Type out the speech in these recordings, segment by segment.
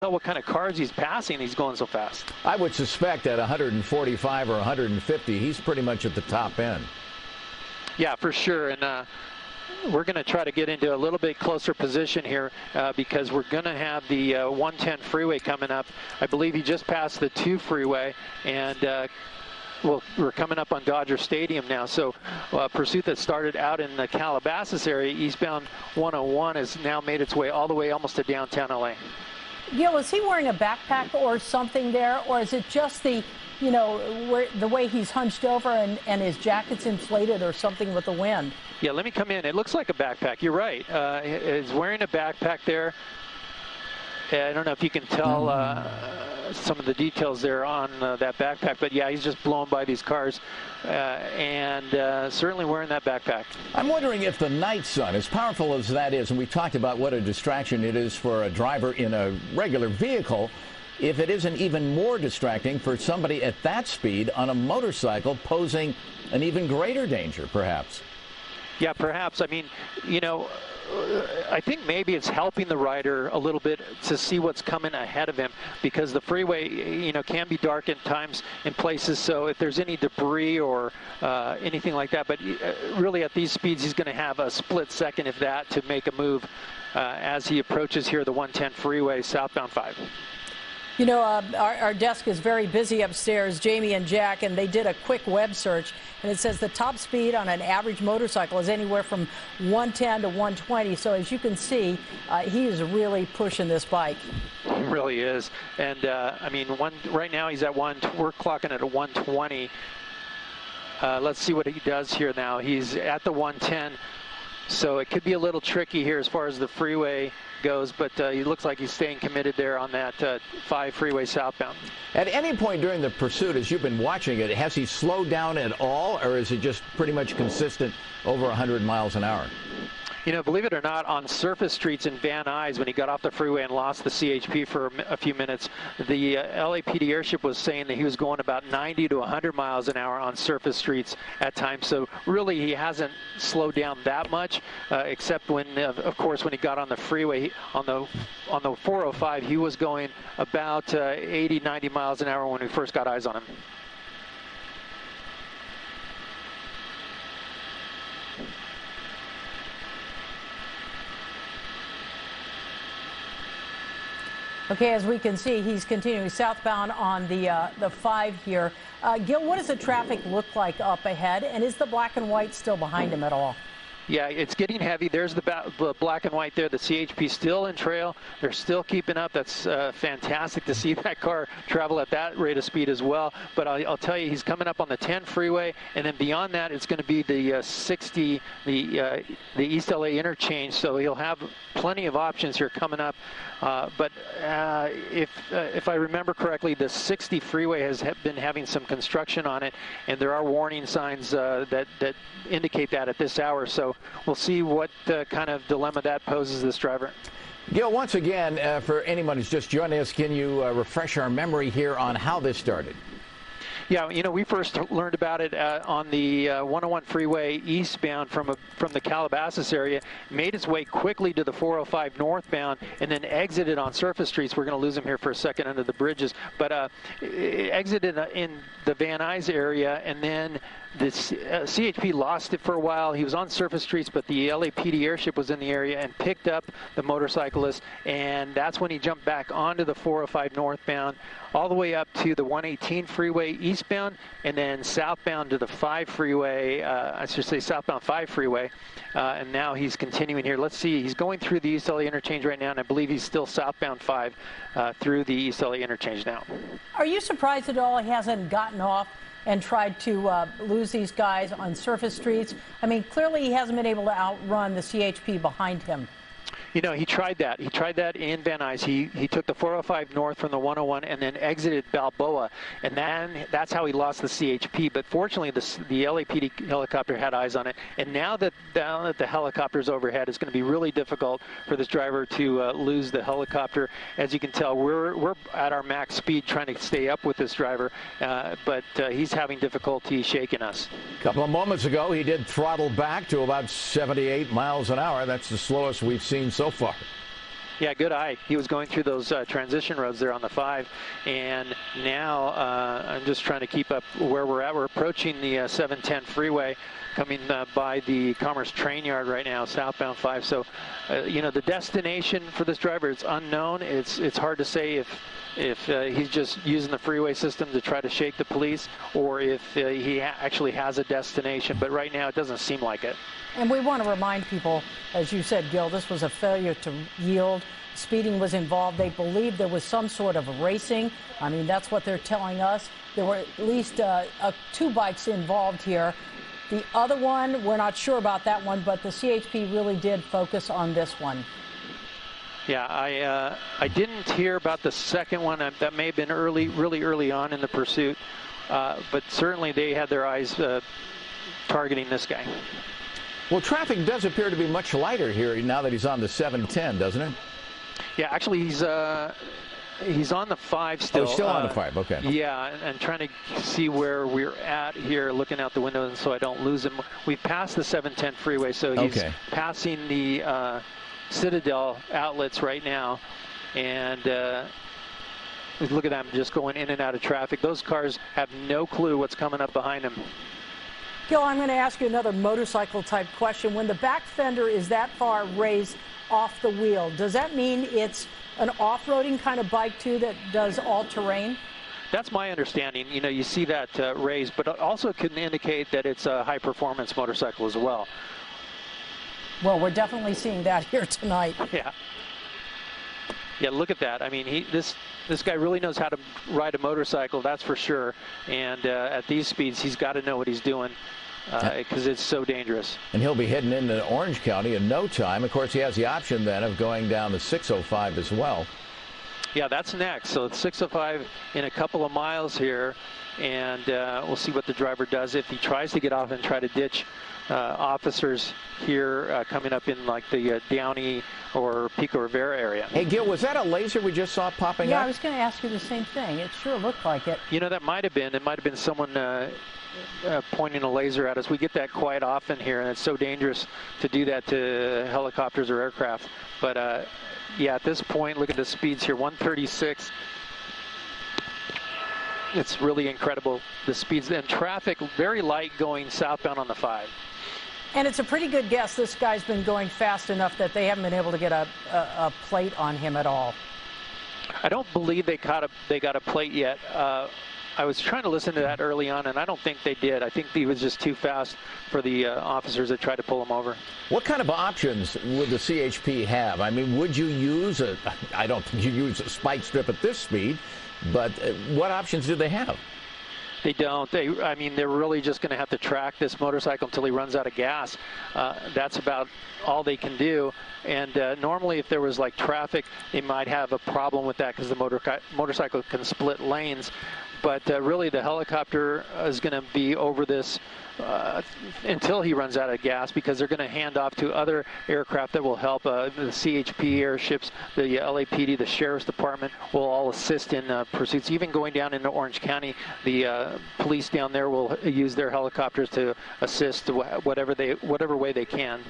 tell what kind of cars he's passing. He's going so fast. I would suspect at 145 or 150, he's pretty much at the top end. Yeah, for sure. And we're going to try to get into a little bit closer position here because we're going to have the 110 freeway coming up. I believe he just passed the 2 freeway, and well, we're coming up on Dodger Stadium now. So pursuit that started out in the Calabasas area, eastbound 101, has now made its way all the way almost to downtown LA. Gil, is he wearing a backpack or something there, or is it just the, you know, the way he's hunched over and his jacket's inflated or something with the wind? Yeah, let me come in. It looks like a backpack. You're right. He's wearing a backpack there. I don't know if you can tell some of the details there on that backpack, but yeah, he's just blown by these cars and certainly wearing that backpack. I'm wondering if the night sun, as powerful as that is, and we talked about what a distraction it is for a driver in a regular vehicle, if it isn't even more distracting for somebody at that speed on a motorcycle, posing an even greater danger, perhaps. Yeah, perhaps. I mean, you know, I think maybe it's helping the rider a little bit to see what's coming ahead of him, because the freeway, you know, can be dark at times in places. So if there's any debris or anything like that, but really at these speeds, he's going to have a split second, if that, to make a move as he approaches here the 110 freeway southbound 5. You know, our desk is very busy upstairs, Jamie and Jack, and they did a quick web search, and it says the top speed on an average motorcycle is anywhere from 110 to 120. So as you can see, he is really pushing this bike. He really is. And I mean, right now he's at we're clocking at a 120. Let's see what he does here now. He's at the 110. So it could be a little tricky here as far as the freeway goes, but he looks like he's staying committed there on that 5 freeway southbound. At any point during the pursuit, as you've been watching it, has he slowed down at all, or is it just pretty much consistent over 100 miles an hour? You know, believe it or not, on surface streets in Van Nuys, when he got off the freeway and lost the CHP for a few minutes, the LAPD airship was saying that he was going about 90 to 100 miles an hour on surface streets at times. So really, he hasn't slowed down that much, except when, of course, when he got on the freeway on the 405, he was going about 80, 90 miles an hour when we first got eyes on him. Okay, as we can see, he's continuing southbound on the 5 here. Gil, what does the traffic look like up ahead, and is the black and white still behind him at all? Yeah, it's getting heavy. There's the black and white there. The CHP still in trail. They're still keeping up. That's fantastic to see that car travel at that rate of speed as well. But I'll tell you, he's coming up on the 10 freeway, and then beyond that, it's going to be the 60, the East LA interchange. So he'll have plenty of options here coming up. But if I remember correctly, the 60 freeway has been having some construction on it, and there are warning signs that indicate that at this hour. So we'll see what kind of dilemma that poses this driver. Gil, once again, for anyone who's just joined us, can you refresh our memory here on how this started? Yeah, you know, we first learned about it on the 101 freeway eastbound from the Calabasas area, made its way quickly to the 405 northbound, and then exited on surface streets. We're going to lose him here for a second under the bridges, but it exited in the Van Nuys area, and then the CHP lost it for a while. He was on surface streets, but the LAPD airship was in the area and picked up the motorcyclist, and that's when he jumped back onto the 405 northbound, all the way up to the 118 freeway eastbound, and then southbound to the 5 freeway, I should say southbound 5 freeway, and now he's continuing here. Let's see, he's going through the East LA interchange right now, and I believe he's still southbound 5 through the East LA interchange now. Are you surprised at all he hasn't gotten off and tried to lose these guys on surface streets? I mean, clearly he hasn't been able to outrun the CHP behind him. You know, he tried that. He tried that in Van Nuys. He took the 405 north from the 101 and then exited Balboa, and then that's how he lost the CHP. But fortunately, the LAPD helicopter had eyes on it, and now that the helicopter's overhead, it's going to be really difficult for this driver to lose the helicopter. As you can tell, we're at our max speed trying to stay up with this driver, but he's having difficulty shaking us. A couple of moments ago, he did throttle back to about 78 miles an hour. That's the slowest we've seen so far. Yeah, good eye. He was going through those transition roads there on the 5, and now I'm just trying to keep up where we're at. We're approaching the 710 freeway, coming by the Commerce Train Yard right now, southbound 5. So, you know, the destination for this driver is unknown. It's hard to say if he's just using the freeway system to try to shake the police, or if he actually has a destination. But right now, it doesn't seem like it. And we want to remind people, as you said, Gil, this was a failure to yield. Speeding was involved. They believe there was some sort of racing. I mean, that's what they're telling us. There were at least 2 bikes involved here. The other one, we're not sure about that one, but the CHP really did focus on this one. Yeah, I didn't hear about the second one. That may have been really early on in the pursuit, but certainly they had their eyes targeting this guy. Well, traffic does appear to be much lighter here now that he's on the 710, doesn't it? Yeah, actually, he's on the 5 still. Oh, he's still on the 5, okay. Yeah, and trying to see where we're at here, looking out the window so I don't lose him. We've passed the 710 freeway, so he's passing the Citadel outlets right now, and look at them just going in and out of traffic. Those cars have no clue what's coming up behind them. Gil, I'm going to ask you another motorcycle type question. When the back fender is that far raised off the wheel, does that mean it's an off-roading kind of bike too that does all-terrain? That's my understanding. You know, you see that raised, but also can indicate that it's a high-performance motorcycle as well. Well, we're definitely seeing that here tonight. Yeah. Yeah, look at that. I mean, this guy really knows how to ride a motorcycle, that's for sure. And at these speeds, he's got to know what he's doing because it's so dangerous. And he'll be heading into Orange County in no time. Of course, he has the option then of going down the 605 as well. Yeah, that's next. So it's 605 in a couple of miles here, and we'll see what the driver does if he tries to get off and try to ditch officers here coming up in like the Downey or Pico Rivera area. Hey, Gil, was that a laser we just saw popping up? Yeah, I was going to ask you the same thing. It sure looked like it. You know, that might have been. It might have been someone pointing a laser at us. We get that quite often here, and it's so dangerous to do that to helicopters or aircraft. But yeah, at this point, look at the speeds here, 136. It's really incredible, the speeds. And traffic, very light going southbound on the 5. And it's a pretty good guess this guy's been going fast enough that they haven't been able to get a plate on him at all. I don't believe they got a plate yet. I was trying to listen to that early on, and I don't think they did. I think he was just too fast for the officers that tried to pull him over. What kind of options would the CHP have? I mean, would you use I don't think you use a spike strip at this speed, but what options do they have? They don't. I mean, they're really just going to have to track this motorcycle until he runs out of gas. That's about all they can do. And normally, if there was like traffic, they might have a problem with that because the motorcycle can split lanes. But really, the helicopter is going to be over this until he runs out of gas, because they're going to hand off to other aircraft that will help. The CHP airships, the LAPD, the Sheriff's Department will all assist in pursuits. Even going down into Orange County, the police down there will use their helicopters to assist whatever way they can.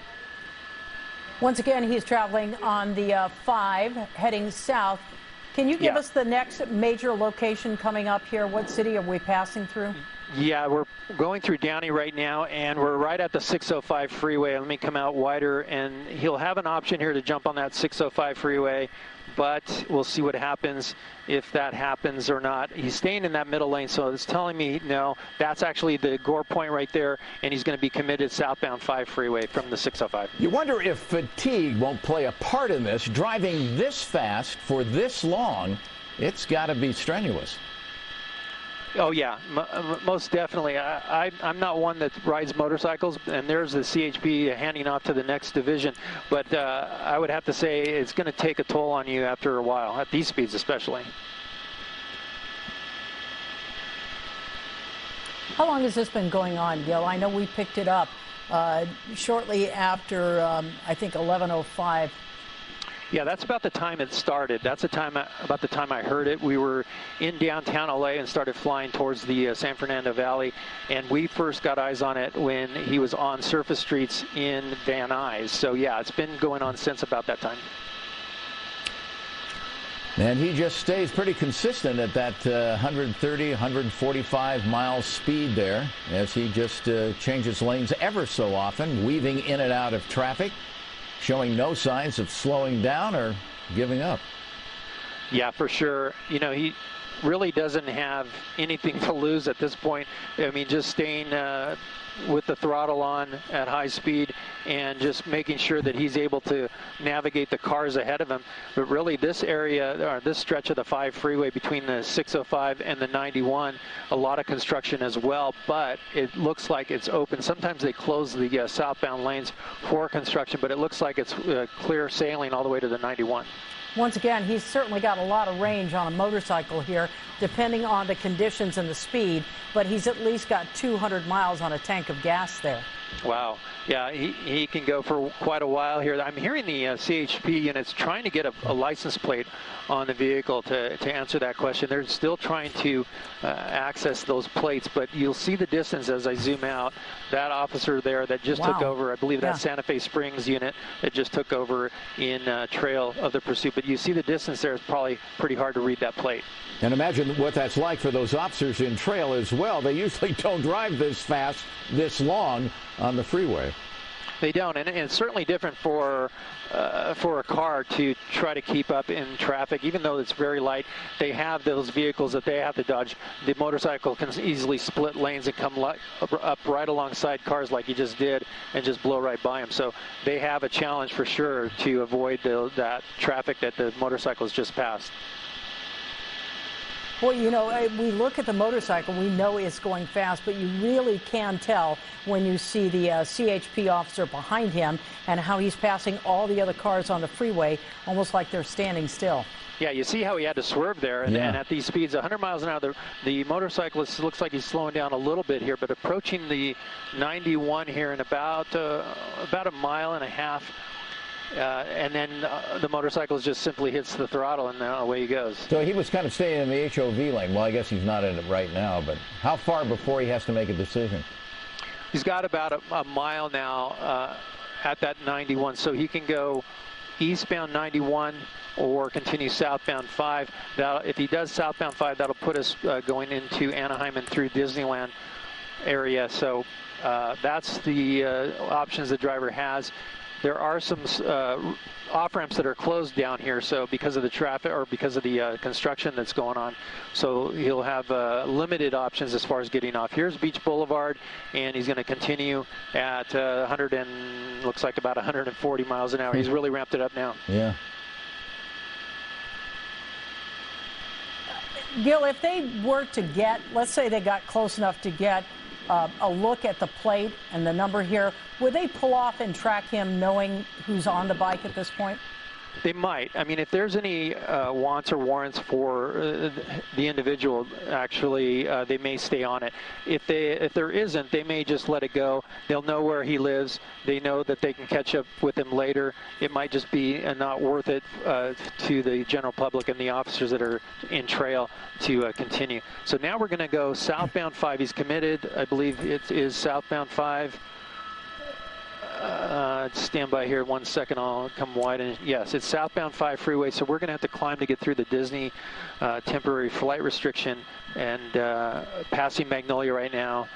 Once again, he's traveling on the 5, heading south. Can you give us the next major location coming up here? What city are we passing through? Yeah, we're going through Downey right now, and we're right at the 605 freeway. Let me come out wider, and he'll have an option here to jump on that 605 freeway, but we'll see what happens if that happens or not. He's staying in that middle lane, so it's telling me no. That's actually the Gore Point right there, and he's going to be committed southbound 5 freeway from the 605. You wonder if fatigue won't play a part in this. Driving this fast for this long, it's got to be strenuous. Oh, yeah, most definitely. I'm not one that rides motorcycles, and there's the CHP handing off to the next division. But I would have to say it's going to take a toll on you after a while, at these speeds especially. How long has this been going on, Gil? I know we picked it up shortly after, I think, 11:05. Yeah, that's about the time it started. That's about the time I heard it. We were in downtown LA and started flying towards the San Fernando Valley, and we first got eyes on it when he was on surface streets in Van Nuys. So yeah, it's been going on since about that time. And he just stays pretty consistent at that 130, 145 mile speed there as he just changes lanes ever so often, weaving in and out of traffic, showing no signs of slowing down or giving up. Yeah, for sure. You know, he really doesn't have anything to lose at this point. I mean, just staying with the throttle on at high speed and just making sure that he's able to navigate the cars ahead of him. But really this area, or this stretch of the 5 freeway between the 605 and the 91, a lot of construction as well, but it looks like it's open. Sometimes they close the southbound lanes for construction, but it looks like it's clear sailing all the way to the 91. Once again, he's certainly got a lot of range on a motorcycle here, depending on the conditions and the speed, but he's at least got 200 miles on a tank of gas there. Wow. Yeah, he can go for quite a while here. I'm hearing the CHP units trying to get a license plate on the vehicle to answer that question. They're still trying to access those plates, but you'll see the distance as I zoom out. That officer there that just took over, I believe that's Santa Fe Springs unit that just took over in Trail of the Pursuit. But you see the distance there. It's probably pretty hard to read that plate. And imagine what that's like for those officers in Trail as well. They usually don't drive this fast, this long on the freeway. They don't, and it's certainly different for a car to try to keep up in traffic. Even though it's very light, they have those vehicles that they have to dodge. The motorcycle can easily split lanes and come up right alongside cars like he just did and just blow right by them. So they have a challenge for sure to avoid that traffic that the motorcycles just passed. Well, you know, we look at the motorcycle, we know it's going fast, but you really can tell when you see the CHP officer behind him and how he's passing all the other cars on the freeway, almost like they're standing still. Yeah, you see how he had to swerve there, and at these speeds, 100 miles an hour, the motorcyclist looks like he's slowing down a little bit here, but approaching the 91 here in about a mile and a half. And then the motorcycle just simply hits the throttle, and away he goes. So he was kind of staying in the HOV lane. Well, I guess he's not in it right now, but how far before he has to make a decision? He's got about a mile now at that 91, so he can go eastbound 91 or continue southbound 5. If he does southbound 5, that'll put us going into Anaheim and through Disneyland area. So that's the options the driver has. There are some off-ramps that are closed down here, so because of the traffic or because of the construction that's going on. So he'll have limited options as far as getting off. Here's Beach Boulevard, and he's going to continue at looks like about 140 miles an hour. He's really ramped it up now. Yeah. Gil, if they were to get, let's say they got close enough to get a look at the plate and the number here, would they pull off and track him knowing who's on the bike at this point? They might. I mean, if there's any wants or warrants for the individual, actually, they may stay on it. If there isn't, they may just let it go. They'll know where he lives. They know that they can catch up with him later. It might just be not worth it to the general public and the officers that are in Trail to continue. So now we're going to go southbound 5. He's committed. I believe it is southbound 5. Stand by here 1 second. I'll come wide. And yes, it's southbound 5 freeway. So we're going to have to climb to get through the Disney temporary flight restriction and passing Magnolia right now